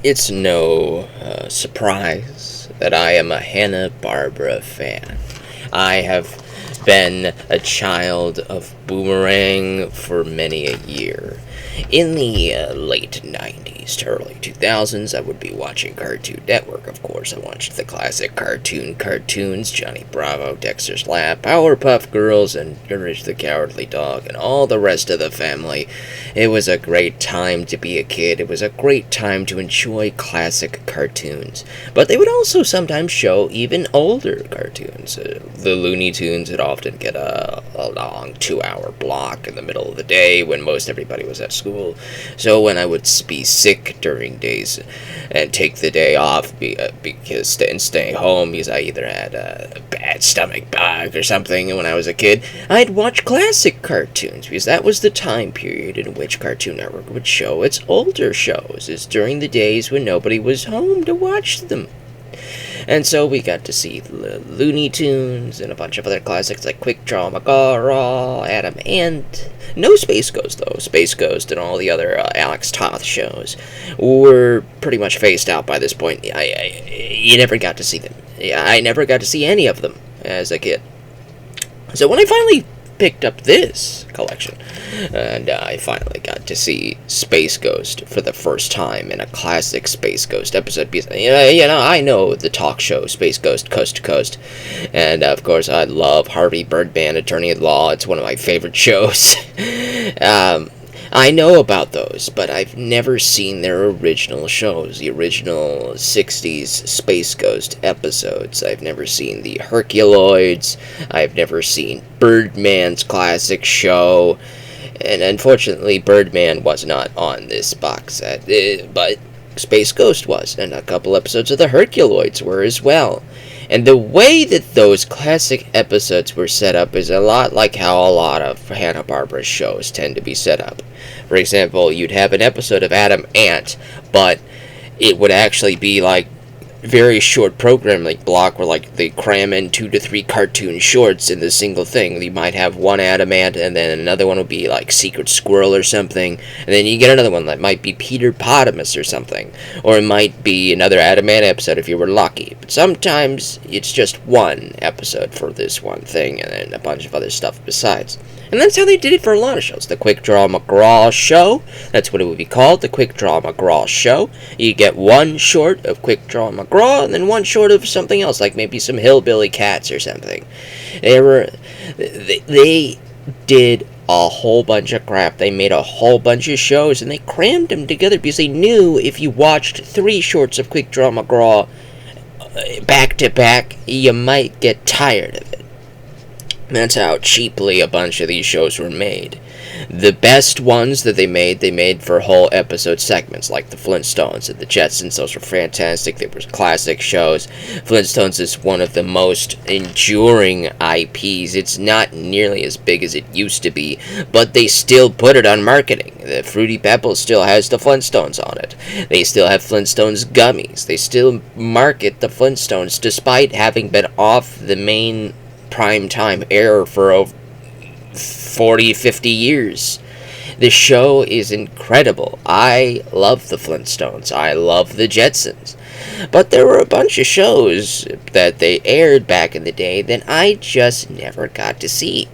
It's no surprise that I am a Hanna-Barbera fan. I have been a child of Boomerang for many a year. In the late 90s to early 2000s, I would be watching Cartoon Network, of course. I watched the classic cartoons, Johnny Bravo, Dexter's Lab, Powerpuff Girls, and Courage the Cowardly Dog, and all the rest of the family. It was a great time to be a kid. It was a great time to enjoy classic cartoons. But they would also sometimes show even older cartoons. The Looney Tunes would often get a long 2-hour block in the middle of the day when most everybody was at school. So when I would be sick during days and take the day off and stay home because I either had a bad stomach bug or something, and when I was a kid, I'd watch classic cartoons because that was the time period in which Cartoon Network would show its older shows. It's during the days when nobody was home to watch them. And so we got to see the Looney Tunes and a bunch of other classics like Quick Draw McGraw, Adam Ant. No Space Ghost, though. Space Ghost and all the other Alex Toth shows were pretty much phased out by this point. You never got to see them. I never got to see any of them as a kid. So when I finally picked up this collection, and I finally got to see Space Ghost for the first time in a classic Space Ghost episode, because I know the talk show Space Ghost Coast to Coast, and of course I love Harvey Birdman, Attorney at Law. It's one of my favorite shows. I know about those, but I've never seen their original shows, the original 60s Space Ghost episodes. I've never seen the Herculoids. I've never seen Birdman's classic show. And unfortunately, Birdman was not on this box set, but Space Ghost was, and a couple episodes of the Herculoids were as well. And the way that those classic episodes were set up is a lot like how a lot of Hanna-Barbera shows tend to be set up. For example, you'd have an episode of Adam Ant, but it would actually be like very short programming block where like they cram in 2 to 3 cartoon shorts in the single thing. You might have one Adam Ant, and then another one would be like Secret Squirrel or something, and then you get another one that might be Peter Potamus or something, or it might be another Adam Ant episode if you were lucky. But sometimes it's just one episode for this one thing, and then a bunch of other stuff besides. And that's how they did it for a lot of shows. The Quick Draw McGraw Show, that's what it would be called, the Quick Draw McGraw Show. You get one short of Quick Draw McGraw, and then one short of something else, like maybe some Hillbilly Cats or something. They did a whole bunch of crap. They made a whole bunch of shows, and they crammed them together because they knew if you watched 3 shorts of Quick Draw McGraw back to back, you might get tired of it. That's how cheaply a bunch of these shows were made. The best ones that they made for whole episode segments, like the Flintstones and the Jetsons. Those were fantastic. They were classic shows. Flintstones is one of the most enduring IPs. It's not nearly as big as it used to be, but they still put it on marketing. The Fruity Pebbles still has the Flintstones on it. They still have Flintstones gummies. They still market the Flintstones, despite having been off the main prime time air for over 40, 50 years. The show is incredible. I love the Flintstones. I love the Jetsons. But there were a bunch of shows that they aired back in the day that I just never got to see.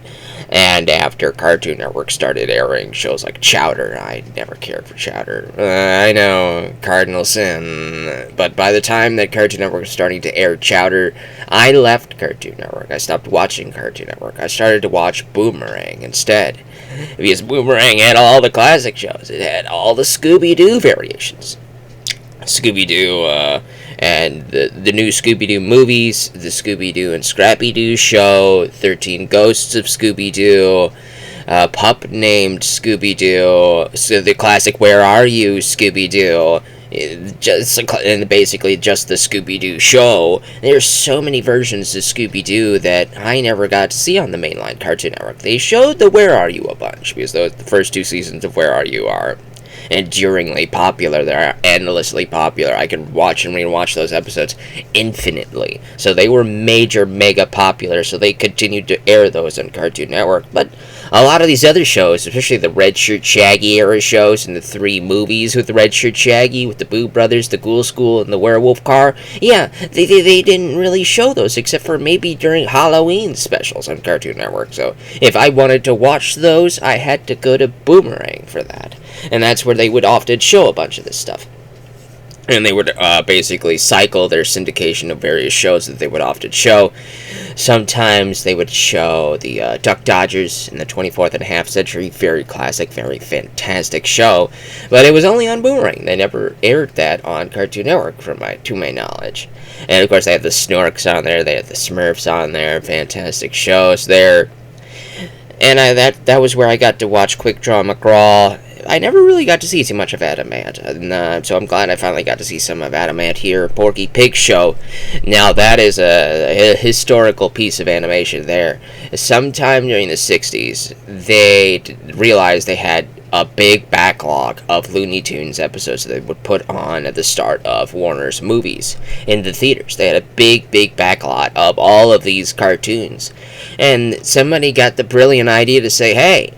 And after Cartoon Network started airing shows like Chowder, I never cared for Chowder. I know, cardinal sin. But by the time that Cartoon Network was starting to air Chowder, I left Cartoon Network. I stopped watching Cartoon Network. I started to watch Boomerang instead. Because Boomerang had all the classic shows. It had all the Scooby-Doo variations. Scooby-Doo, and the new Scooby-Doo movies, the Scooby-Doo and Scrappy-Doo show, 13 Ghosts of Scooby-Doo, Pup Named Scooby-Doo, so the classic Where Are You Scooby-Doo, and basically just the Scooby-Doo show. There's so many versions of Scooby-Doo that I never got to see on the mainline Cartoon Network. They showed the Where Are You a bunch, because the first 2 seasons of Where Are You are enduringly popular. They're endlessly popular. I can watch and rewatch those episodes infinitely. So they were mega popular, so they continued to air those on Cartoon Network. But A lot of these other shows, especially the Red Shirt Shaggy era shows and the 3 movies with the Red Shirt Shaggy, with the Boo Brothers, the Ghoul School, and the Werewolf Car, yeah, they didn't really show those except for maybe during Halloween specials on Cartoon Network. So if I wanted to watch those, I had to go to Boomerang for that. And that's where they would often show a bunch of this stuff. And they would basically cycle their syndication of various shows that they would often show. Sometimes they would show the Duck Dodgers in the 24th and a half century. Very classic, very fantastic show. But it was only on Boomerang. They never aired that on Cartoon Network, to my knowledge. And of course they had the Snorks on there. They had the Smurfs on there. Fantastic shows there. And that was where I got to watch Quick Draw McGraw. I never really got to see too much of Adamant, and, so I'm glad I finally got to see some of Adamant here. Porky Pig Show. Now that is a historical piece of animation there. Sometime during the 60s, they realized they had a big backlog of Looney Tunes episodes that they would put on at the start of Warner's movies in the theaters. They had a big backlog of all of these cartoons. And somebody got the brilliant idea to say, hey,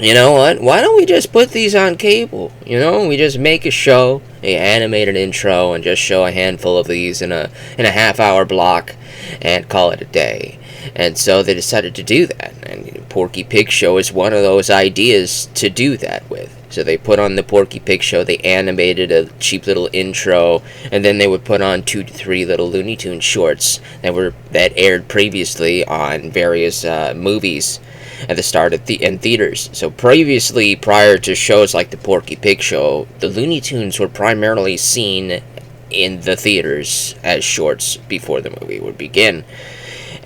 you know what? Why don't we just put these on cable? You know, we just make a show, an animated intro, and just show a handful of these in a half-hour block, and call it a day. And so they decided to do that. And Porky Pig Show is one of those ideas to do that with. So they put on the Porky Pig Show, they animated a cheap little intro, and then they would put on 2 to 3 little Looney Tunes shorts that aired previously on various movies at the start of in theaters. So previously, prior to shows like the Porky Pig Show, the Looney Tunes were primarily seen in the theaters as shorts before the movie would begin.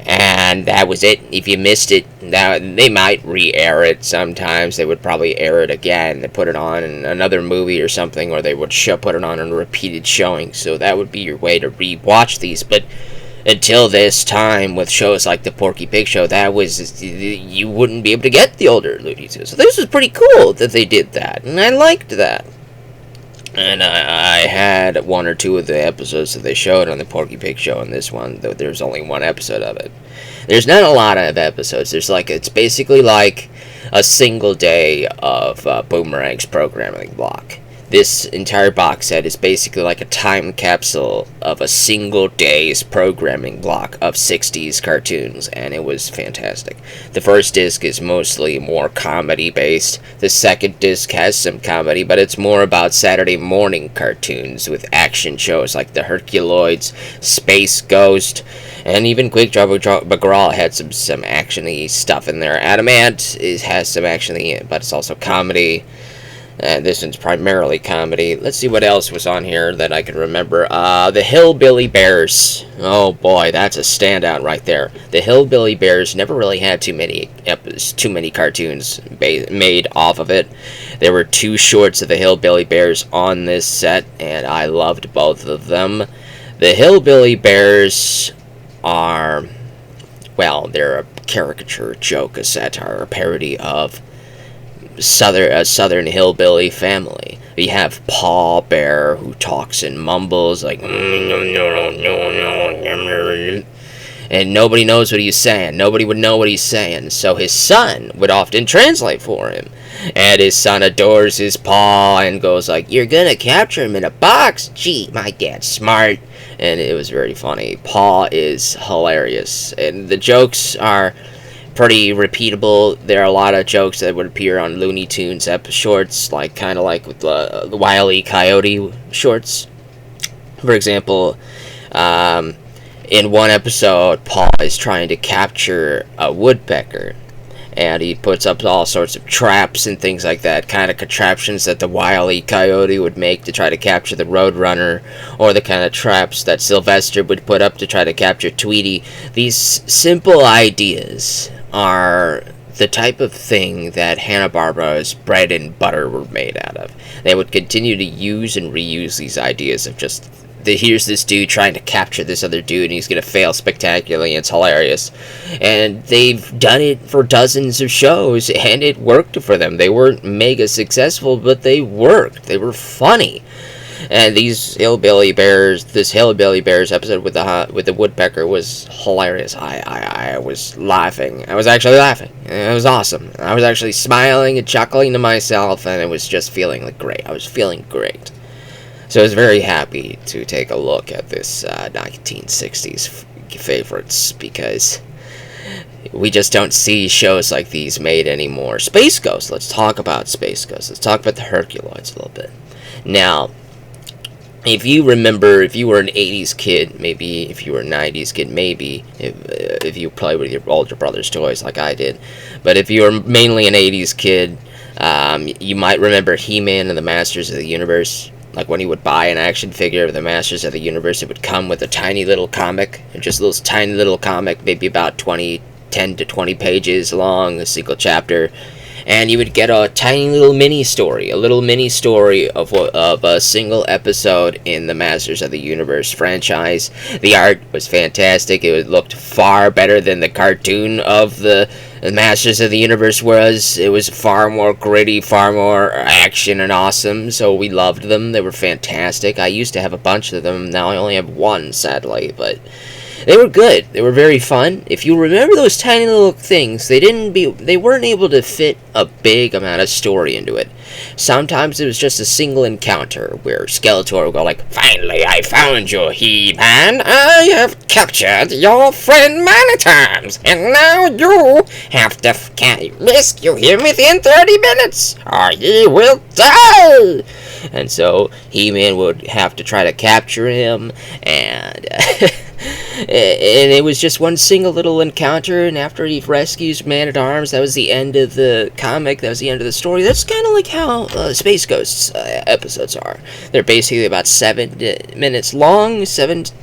And that was it. If you missed it, now they might re-air it sometimes. They would probably air it again. They put it on in another movie or something, or they would put it on in a repeated showing. So that would be your way to re-watch these. But until this time, with shows like the Porky Pig Show, you wouldn't be able to get the older Looney Tunes. So this was pretty cool that they did that, and I liked that. And I had 1 or 2 of the episodes that they showed on the Porky Pig Show, and this one, though there's only 1 episode of it. There's not a lot of episodes. It's basically like a single day of Boomerang's programming block. This entire box set is basically like a time capsule of a single day's programming block of 60s cartoons, and it was fantastic. The first disc is mostly more comedy-based. The second disc has some comedy, but it's more about Saturday morning cartoons with action shows like the Herculoids, Space Ghost, and even Quick Draw McGraw had some action-y stuff in there. Adamant has some action-y, but it's also comedy. This one's primarily comedy. Let's see what else was on here that I can remember. The Hillbilly Bears. Oh boy, that's a standout right there. The Hillbilly Bears never really had too many cartoons made off of it. There were 2 shorts of the Hillbilly Bears on this set, and I loved both of them. The Hillbilly Bears are, well, they're a caricature, joke, a satire, a parody of southern hillbilly family. We have Pa Bear, who talks and mumbles like, and nobody knows what he's saying. Nobody would know what he's saying, so his son would often translate for him. And his son adores his pa and goes like, "You're gonna capture him in a box? Gee, my dad's smart." And it was very funny. Pa is hilarious, and the jokes are pretty repeatable. There are a lot of jokes that would appear on Looney Tunes shorts, kind of like with the Wile E. Coyote shorts. For example, in one episode, Paul is trying to capture a woodpecker, and he puts up all sorts of traps and things like that, kind of contraptions that the Wile E. Coyote would make to try to capture the Roadrunner, or the kind of traps that Sylvester would put up to try to capture Tweety. These simple ideas are the type of thing that Hanna-Barbera's bread and butter were made out of. They would continue to use and reuse these ideas of just, here's this dude trying to capture this other dude, and he's going to fail spectacularly, and it's hilarious. And they've done it for dozens of shows, and it worked for them. They weren't mega successful, but they worked. They were funny. And this Hillbilly Bears episode with the woodpecker was hilarious. I was laughing. I was actually laughing. It was awesome. I was actually smiling and chuckling to myself, and it was just feeling like great. I was feeling great. So I was very happy to take a look at this 1960s favorites, because we just don't see shows like these made anymore. Space Ghost. Let's talk about Space Ghost. Let's talk about the Herculoids a little bit. Now, if you remember, if you were an 80s kid, maybe if you were a 90s kid, maybe if you played with your older brother's toys like I did, but if you were mainly an 80s kid, you might remember He-Man and the Masters of the Universe. Like when you would buy an action figure of the Masters of the Universe, it would come with a tiny little comic, just a little tiny little comic, maybe about 10 to 20 pages long, a single chapter. And you would get a tiny little mini story, of a single episode in the Masters of the Universe franchise. The art was fantastic. It looked far better than the cartoon of the Masters of the Universe was. It was far more gritty, far more action and awesome, so we loved them. They were fantastic. I used to have a bunch of them. Now I only have one, sadly, but they were good. They were very fun. If you remember those tiny little things, they weren't able to fit a big amount of story into it. Sometimes it was just a single encounter where Skeletor would go like, "Finally, I found you, He-Man. I have captured your friend many times, and now you have to rescue him within 30 minutes, or he will die." And so He-Man would have to try to capture him, and and it was just one single little encounter, and after he rescues Man-at-Arms, that was the end of the comic, that was the end of the story. That's kind of like how Space Ghosts episodes are. They're basically about 7 minutes long,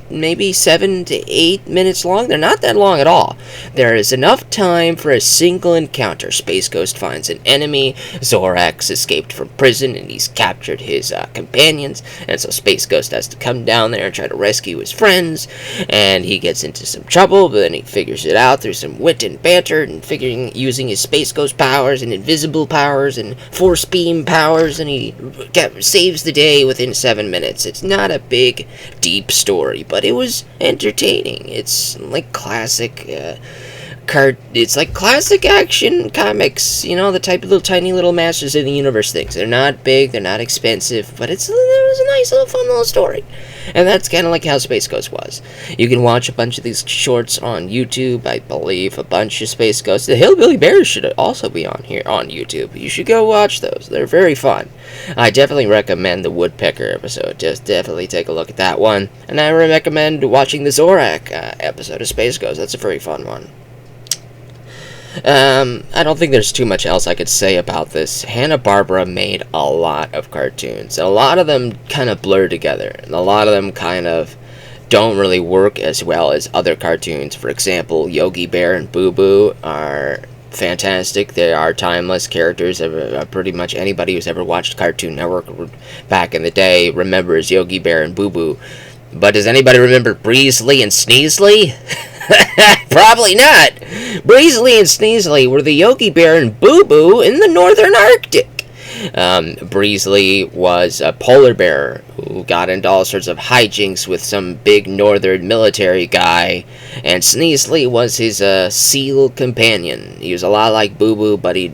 maybe 7 to 8 minutes long. They're not that long at all. There is enough time for a single encounter. Space Ghost finds an enemy. Zorax escaped from prison, and he's captured his companions, and so Space Ghost has to come down there and try to rescue his friends, and he gets into some trouble, but then he figures it out through some wit and banter, and using his Space Ghost powers and invisible powers and force beam powers, and he saves the day within 7 minutes. It's not a big, deep story, but it was entertaining. It's like classic it's like classic action comics, the type of little tiny little Masters of the Universe things. They're not big, they're not expensive, but it was a nice little fun little story. And that's kind of like how Space Ghost was. You can watch a bunch of these shorts on YouTube. I believe a bunch of Space Ghosts. The Hillbilly Bears should also be on YouTube. You should go watch those. They're very fun. I definitely recommend the Woodpecker episode. Just definitely take a look at that one. And I recommend watching the Zorak episode of Space Ghost. That's a very fun one. I don't think there's too much else I could say about this. Hanna-Barbera made a lot of cartoons. A lot of them kind of blur together. And a lot of them kind of don't really work as well as other cartoons. For example, Yogi Bear and Boo Boo are fantastic. They are timeless characters. Pretty much anybody who's ever watched Cartoon Network back in the day remembers Yogi Bear and Boo Boo. But does anybody remember Breezely and Sneezely? Probably not. Breezely and Sneezely were the Yogi Bear and Boo Boo in the Northern Arctic. Breezely was a polar bear who got into all sorts of hijinks with some big northern military guy, and Sneezely was his seal companion. He was a lot like Boo Boo, but he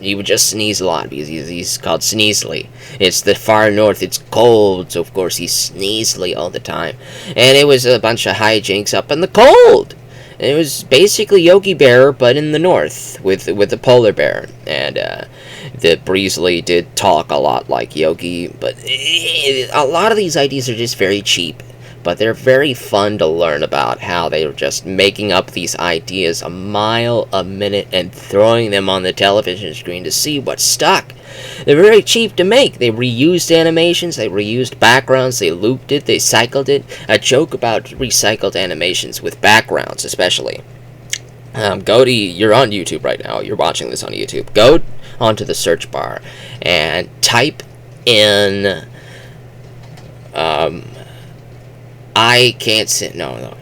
would just sneeze a lot because he's called Sneezely. It's the far north, it's cold, so of course he's Sneezely all the time. And it was a bunch of hijinks up in the cold. It was basically Yogi Bear, but in the north, with the polar bear. And the Breezely did talk a lot like Yogi, but a lot of these ideas are just very cheap. But they're very fun to learn about, how they were just making up these ideas a mile a minute and throwing them on the television screen to see what stuck. They're very cheap to make. They reused animations, they reused backgrounds, they looped it, they cycled it. A joke about recycled animations with backgrounds, especially. You're on YouTube right now, you're watching this on YouTube. Go onto the search bar and type in,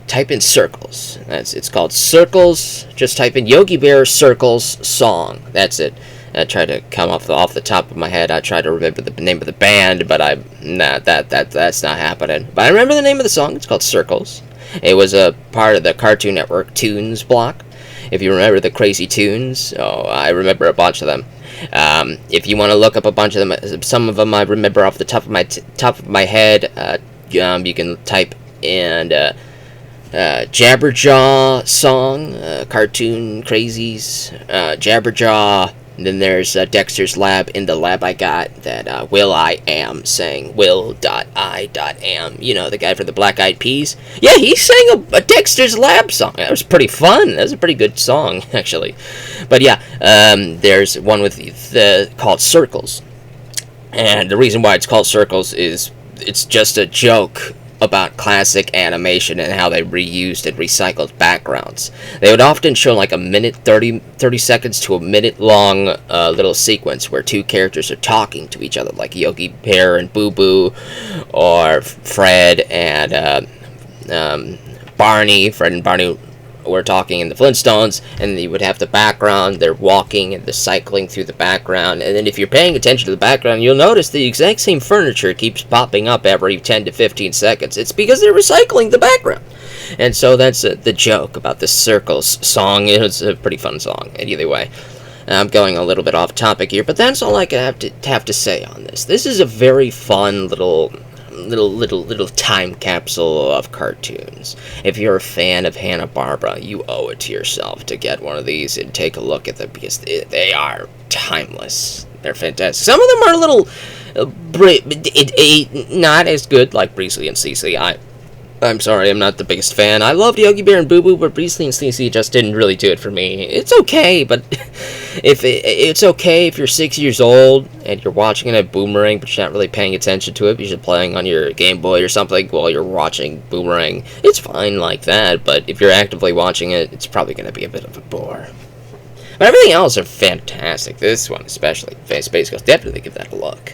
type in circles. It's called circles. Just type in Yogi Bear circles song. That's it. I tried to come off the top of my head. I tried to remember the name of the band, but that's not happening. But I remember the name of the song. It's called Circles. It was a part of the Cartoon Network Tunes block. If you remember the Crazy Tunes, I remember a bunch of them. If you want to look up a bunch of them, some of them I remember off the top of my head. You can type in Jabberjaw song, Cartoon Crazies, Jabberjaw. And then there's Dexter's Lab. In the lab I got that Will I Am sang Will.I.am. You know, the guy for the Black Eyed Peas. Yeah, he sang a Dexter's Lab song. That was pretty fun. That was a pretty good song, actually. But yeah, there's one called Circles. And the reason why it's called Circles is it's just a joke about classic animation and how they reused and recycled backgrounds. They would often show like a minute, 30 seconds to a minute long little sequence where two characters are talking to each other, like Yogi Bear and Boo Boo, or Fred and Barney. Fred and Barney were talking in the Flintstones, and you would have the background, they're walking and they're cycling through the background, and then if you're paying attention to the background, you'll notice the exact same furniture keeps popping up every 10 to 15 seconds. It's because they're recycling the background. And so that's the joke about the Circles song. It's a pretty fun song, either way. I'm going a little bit off topic here, but that's all I have to say on this. This is a very fun little time capsule of cartoons. If you're a fan of Hanna-Barbera, you owe it to yourself to get one of these and take a look at them, because they are timeless. They're fantastic. Some of them are a little not as good, like Breezy and Cece. I'm sorry, I'm not the biggest fan. I loved Yogi Bear and Boo Boo, but Breezy and Cece just didn't really do it for me. It's okay, but it's okay if you're 6 years old and you're watching it at Boomerang, but you're not really paying attention to it because you're playing on your Game Boy or something while you're watching Boomerang. It's fine like that, but if you're actively watching it, it's probably going to be a bit of a bore. But everything else are fantastic. This one especially, Space Ghost, definitely give that a look.